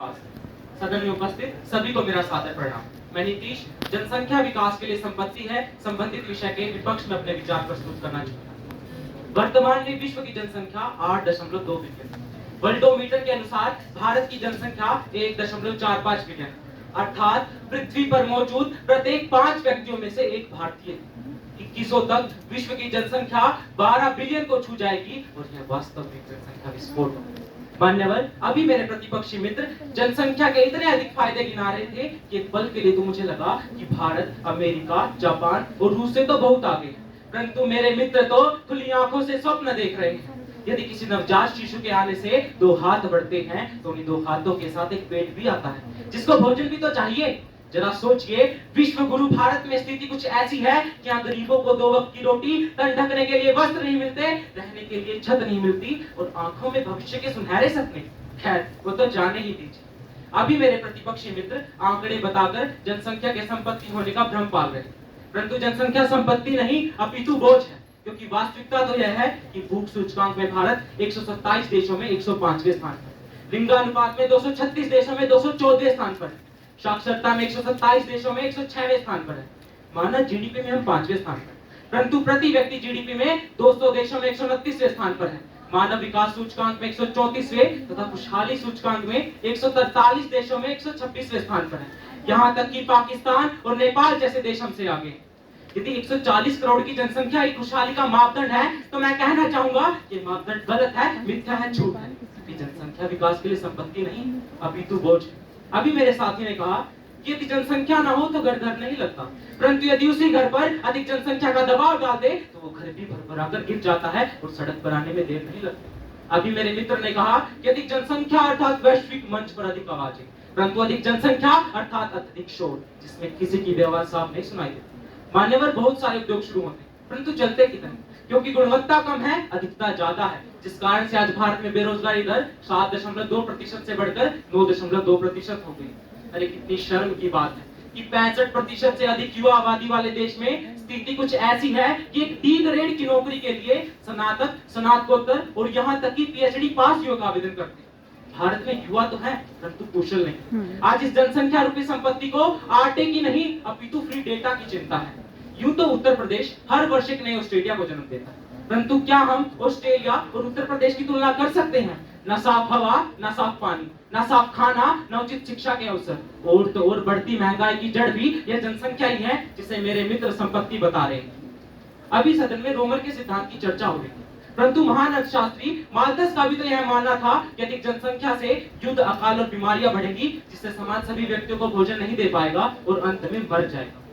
सदन में उपस्थित सभी को मेरा सादर प्रणाम। मैं नीतीश जनसंख्या विकास के लिए संपत्ति है संबंधित विषय के विपक्ष में अपने विचार प्रस्तुत करना चाहता हूँ। वर्तमान में विश्व की जनसंख्या 8.2 बिलियन, वर्ल्डोमीटर के अनुसार भारत की जनसंख्या 1.45 बिलियन, अर्थात पृथ्वी पर मौजूद प्रत्येक 5 व्यक्तियों में से एक भारतीय है। 2100 तक विश्व की जनसंख्या 12 बिलियन को छू जाएगी और यह वास्तविक जनसंख्या विस्फोट होगा। मान्यवर, अभी मेरे प्रतिपक्षी मित्र जनसंख्या के इतने अधिक फायदे गिना रहे थे कि एक पल के लिए तो मुझे लगा कि भारत, अमेरिका, जापान और रूस से तो बहुत आगे है, परंतु मेरे मित्र तो खुली आंखों से स्वप्न देख रहे हैं। यदि किसी नवजात शिशु के आने से 2 हाथ बढ़ते हैं तो उन्हीं 2 हाथों के साथ एक पेट भी आता है, जिसको भोजन भी तो चाहिए। जरा सोचिए, विश्व गुरु भारत में स्थिति कुछ ऐसी है कि यहाँ गरीबों को 2 वक्त की रोटी, तन ढकने के लिए वस्त्र नहीं मिलते, रहने के लिए छत नहीं मिलती और आंखों में भविष्य के सुनहरे सपने। खैर, वो तो जाने ही दीजिए। अभी मेरे प्रतिपक्षी मित्र आंकड़े बताकर जनसंख्या के संपत्ति होने का भ्रम पाल रहे, परंतु जनसंख्या संपत्ति नहीं अपितु बोझ है, क्योंकि वास्तविकता तो यह है कि भूख सूचकांक में भारत 127 देशों में 105वें स्थान पर, लिंगानुपात में 236 देशों में 214वें स्थान पर है, साक्षरता में 127 देशों में 106वें स्थान पर है, मानव जीडीपी में हम 5वें स्थान पर, परंतु प्रति व्यक्ति जीडीपी में 200 देशों में 129वें स्थान पर है, मानव विकास सूचकांक में 134वें तथा खुशहाली सूचकांक में 143 देशों में 126वें स्थान पर है। यहाँ तक कि पाकिस्तान और नेपाल जैसे देश हमसे आगे। यदि 140 करोड़ की जनसंख्या ही खुशहाली का मापदंड है तो मैं कहना चाहूंगा कि मापदंड गलत है, मिथ्या है, झूठ है। जनसंख्या विकास के लिए संपत्ति नहीं अपितु बोझ है। अभी मेरे साथी ने कहा कि यदि जनसंख्या ना हो तो घर घर नहीं लगता, परंतु यदि उसी घर पर अधिक जनसंख्या का दबाव डाल दे तो वो घर भी भरभराकर गिर जाता है और सड़क पर आने में देर नहीं लगती। अभी मेरे मित्र ने कहा कि अधिक जनसंख्या अर्थात वैश्विक मंच पर अधिक आवाजें, परंतु अधिक जनसंख्या अर्थात अत्यधिक शोर, जिसमें किसी की भी आवाज साफ नहीं सुनाई देती। मान्यवर, बहुत सारे उद्योग शुरू होते हैं, परंतु चलते कितने, क्योंकि गुणवत्ता कम है, अधिकता ज्यादा है, जिस कारण से आज भारत में बेरोजगारी दर 7.2% से बढ़कर 9.2% हो गई। अरे कितनी शर्म की बात है कि 65% से अधिक युवा आबादी वाले देश में स्थिति कुछ ऐसी है कि एक डी ग्रेड की नौकरी के लिए स्नातक, स्नातकोत्तर और यहाँ तक कि पीएचडी पास युवक आवेदन करते हैं। भारत में युवा तो है परंतु कुशल नहीं। आज इस जनसंख्या रूपी संपत्ति को आटे की नहीं अपितु फ्री डेटा की चिंता है। यूं तो उत्तर प्रदेश हर वर्ष एक नए ऑस्ट्रेलिया को जन्म देता है, परंतु क्या हम ऑस्ट्रेलिया और उत्तर प्रदेश की तुलना कर सकते हैं? न साफ हवा, न साफ पानी, न साफ खाना, न उचित शिक्षा के अवसर, और तो और बढ़ती महंगाई की जड़ भी यह जनसंख्या ही है, जिसे मेरे मित्र संपत्ति बता रहे हैं। अभी सदन में रोमर के सिद्धांत की चर्चा हो रही थी, परंतु महान अर्थशास्त्री माल्थस का भी तो यह मानना था कि अधिक जनसंख्या से युद्ध, अकाल और बीमारियां बढ़ेगी, जिससे समाज सभी व्यक्तियों को भोजन नहीं दे पाएगा और अंत में मर जाएगा।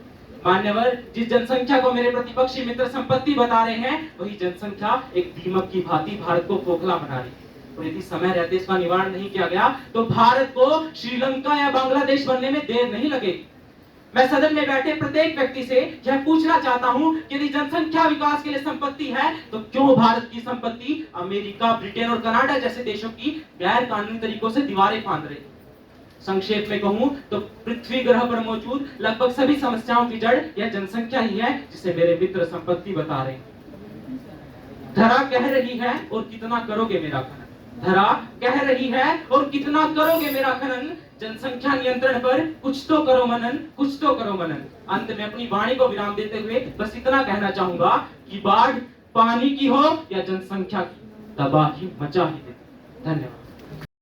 मान्यवर, जिस जनसंख्या को मेरे प्रतिपक्षी मित्र संपत्ति बता रहे हैं, वही जनसंख्या एक दीमक की भांति भारत को खोखला बना रही है, और यदि समय रहते इसका निवारण नहीं किया गया तो भारत को श्रीलंका या बांग्लादेश बनने में देर नहीं लगेगी। मैं सदन में बैठे प्रत्येक व्यक्ति से यह पूछना चाहता हूं कि यदि जनसंख्या विकास के लिए संपत्ति है तो क्यों भारत की संपत्ति अमेरिका, ब्रिटेन और कनाडा जैसे देशों की गैर कानूनी तरीकों से दीवारें फांद रही? संक्षेप में कहूं तो पृथ्वी ग्रह पर मौजूद लगभग सभी समस्याओं की जड़ यह जनसंख्या ही है, जिसे मेरे मित्र संपत्ति बता रहे हैं। धरा कह रही है और कितना करोगे मेरा खनन, धरा कह रही है और कितना करोगे मेरा खनन, जनसंख्या नियंत्रण पर कुछ तो करो मनन, कुछ तो करो मनन। अंत में अपनी वाणी को विराम देते हुए बस इतना कहना चाहूंगा कि बाढ़ पानी की हो या जनसंख्या की, तबाही मचा ही दे। धन्यवाद।